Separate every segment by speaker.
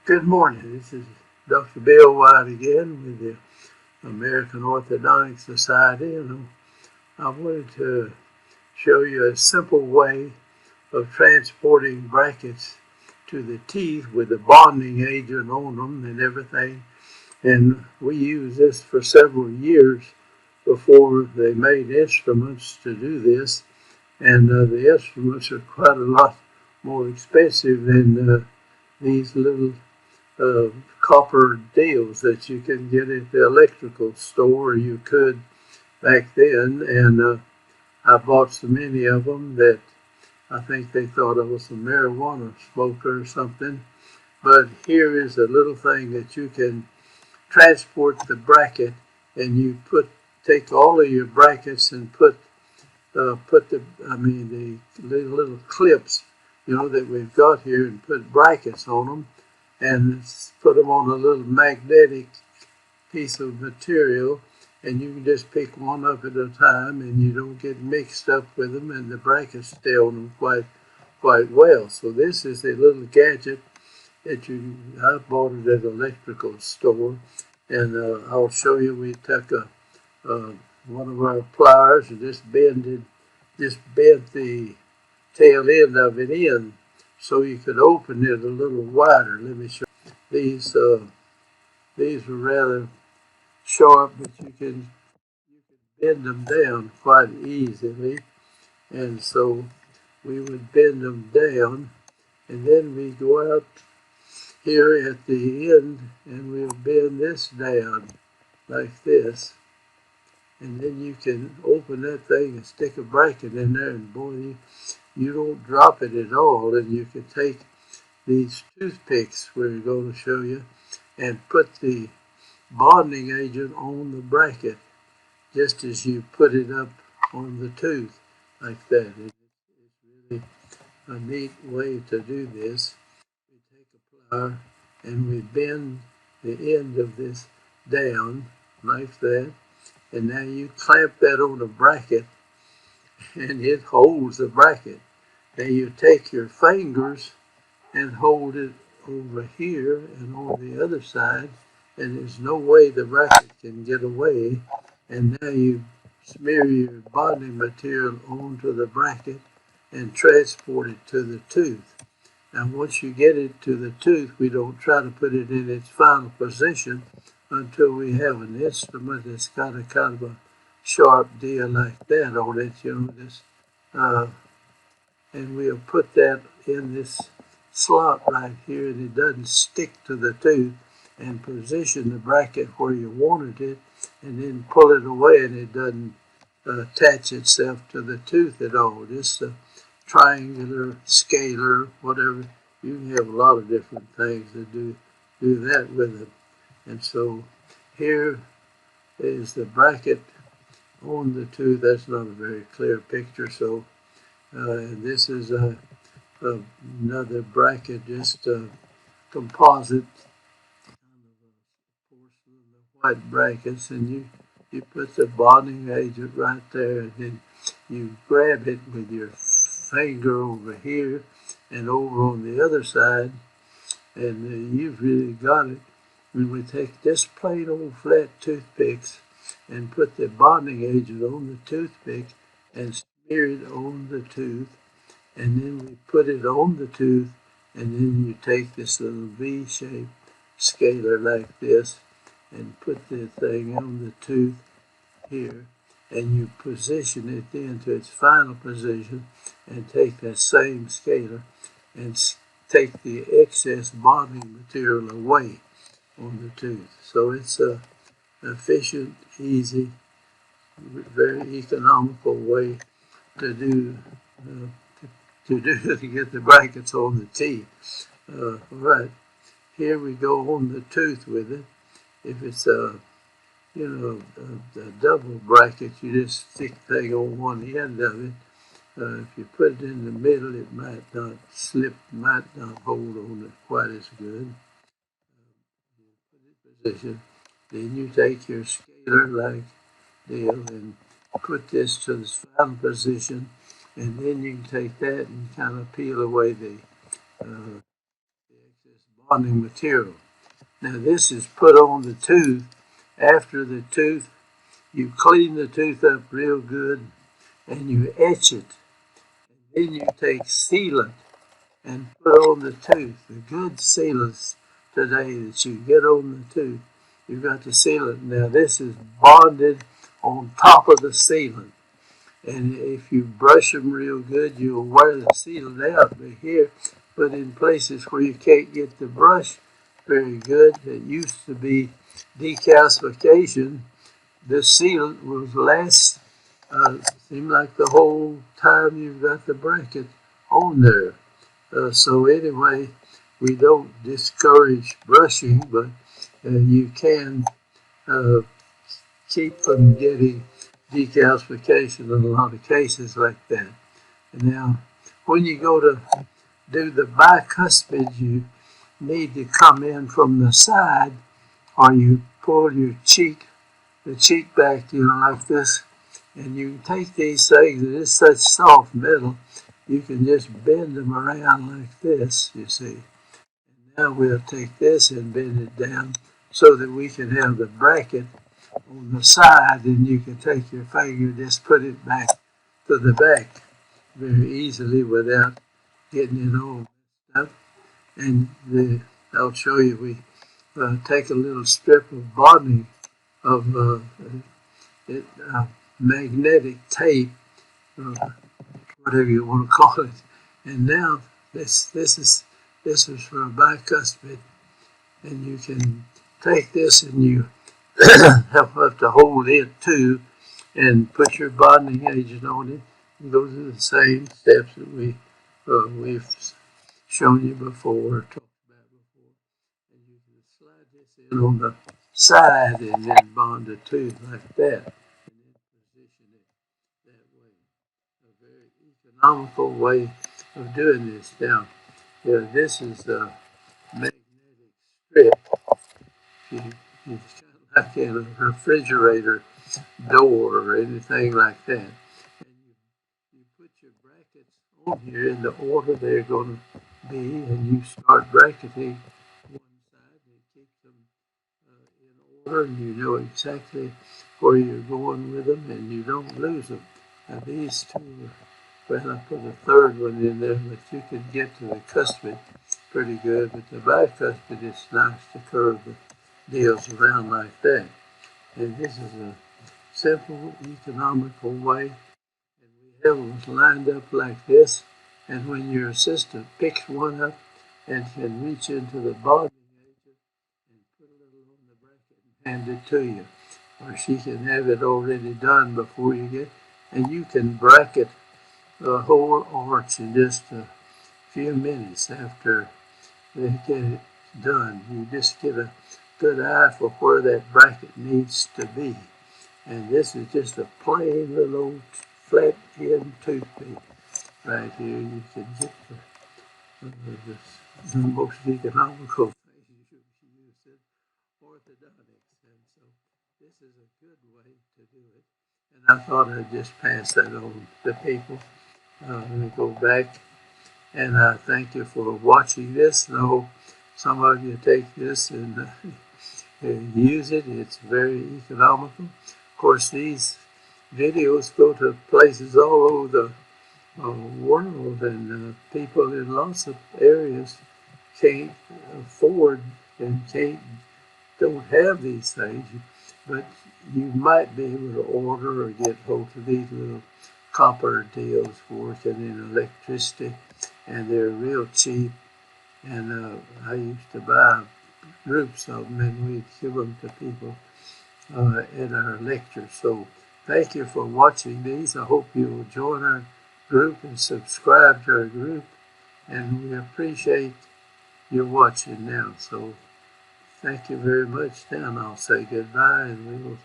Speaker 1: Good morning. This is Dr. Bill Wyatt again with the American Orthodontic Society, and I wanted to show you a simple way of transporting brackets to the teeth with the bonding agent on them and everything. And we used this for several years before they made instruments to do this. And the instruments are quite a lot more expensive than these little uh, copper deals that you can get at the electrical store. You could back then, and I bought so many of them that I think they thought I was a marijuana smoker or something. But here is a little thing that you can transport the bracket, and you take all of your brackets and put the little clips, that we've got here, and put brackets on them, and put them on a little magnetic piece of material, and you can just pick one up at a time, and you don't get mixed up with them, and the brackets stay on them quite well. So this is a little gadget that I bought it at an electrical store, and I'll show you. We took one of our pliers and just bent the tail end of it in so you could open it a little wider. Let me show you. These are rather sharp, but you can bend them down quite easily. And so we would bend them down, and then we go out here at the end and we'll bend this down like this. And then you can open that thing and stick a bracket in there, and boy, you don't drop it at all. And you can take these toothpicks we're going to show you and put the bonding agent on the bracket just as you put it up on the tooth like that. It's really a neat way to do this. We take a plier and we bend the end of this down like that, and now you clamp that on the bracket and it holds the bracket. Now you take your fingers and hold it over here and on the other side, and there's no way the bracket can get away. And now you smear your bonding material onto the bracket and transport it to the tooth. Now once you get it to the tooth, we don't try to put it in its final position until we have an instrument that's got a kind of a sharp deal like that on it, uh, and we'll put that in this slot right here, and it doesn't stick to the tooth, and position the bracket where you wanted it, and then pull it away, and it doesn't attach itself to the tooth at all. Just a triangular, scalar, whatever. You can have a lot of different things to do that with it. And so here is the bracket on the tooth. That's not a very clear picture, so and this is another bracket, just a composite kind of a porcelain white brackets, and you put the bonding agent right there, and then you grab it with your finger over here and over on the other side, and you've really got it. And we take this plain old flat toothpicks and put the bonding agent on the toothpick and smear it on the tooth, and then we put it on the tooth, and then you take this little V-shaped scaler like this and put the thing on the tooth here, and you position it then to its final position, and take that same scaler and take the excess bonding material away on the tooth. So it's a efficient, easy, very economical way to do uh, to get the brackets on the teeth. All right, here we go on the tooth with it. If it's a double bracket, you just stick the thing on one end of it. If you put it in the middle, it might not slip, might not hold on it quite as good. Put it in position. Then you take your scaler like deal and put this to the final position, and then you can take that and kind of peel away the excess bonding material. Now this is put on the tooth. After the tooth, you clean the tooth up real good and you etch it. And then you take sealant and put on the tooth. The good sealants today that you get on the tooth, you've got the sealant. Now this is bonded on top of the sealant. And if you brush them real good, you'll wear the sealant out. But in places where you can't get the brush very good, it used to be decalcification. The sealant will last, seem like the whole time you've got the bracket on there. So anyway, we don't discourage brushing, but you can keep from getting decalcification in a lot of cases like that. And now, when you go to do the bicuspid, you need to come in from the side, or you pull your cheek, the cheek back, like this, and you can take these things, and it's such soft metal, you can just bend them around like this, you see. And now we'll take this and bend it down so that we can have the bracket on the side, and you can take your finger, just put it back to the back very easily without getting it all messed up. And I'll show you, we take a little strip of bonding of magnetic tape, whatever you want to call it. And now this is for a bicuspid, and you can take this and you have to hold it too, and put your bonding agent on it. And those are the same steps that we've shown you before, talked about before. And you can slide this in on the side and then bond the tooth like that, and then position it that way. A very economical way of doing this. Now, this is a magnetic strip. It's kind of like in a refrigerator door or anything like that. And you put your brackets on here in the order they're going to be, and you start bracketing one side and keep them in order, and you know exactly where you're going with them, and you don't lose them. Now these two, well, I put a third one in there, but you can get to the cuspid pretty good, but the bicuspid, it's nice to curve the deals around like that. And this is a simple, economical way. And we have them lined up like this. And when your assistant picks one up and can reach into the bonding agent and put a little on the bracket and hand it to you, or she can have it already done before you get, and you can bracket the whole arch in just a few minutes after they get it done. You just get a good eye for where that bracket needs to be. And this is just a plain little flat end toothpick right here. You can get the most economical thing you can use in orthodontics. And so this is a good way to do it. And I thought I'd just pass that on to people. Let me go back, and I thank you for watching this. I hope some of you take this and use it. It's very economical. Of course, these videos go to places all over the world, and people in lots of areas can't afford and don't have these things, but you might be able to order or get hold of these little copper deals working in electricity, and they're real cheap. And I used to buy groups of them, and we'd give them to people in our lectures. So thank you for watching these. I hope you'll join our group and subscribe to our group, and we appreciate your watching now. So thank you very much. Now I'll say goodbye, and we will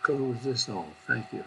Speaker 1: close this off. Thank you.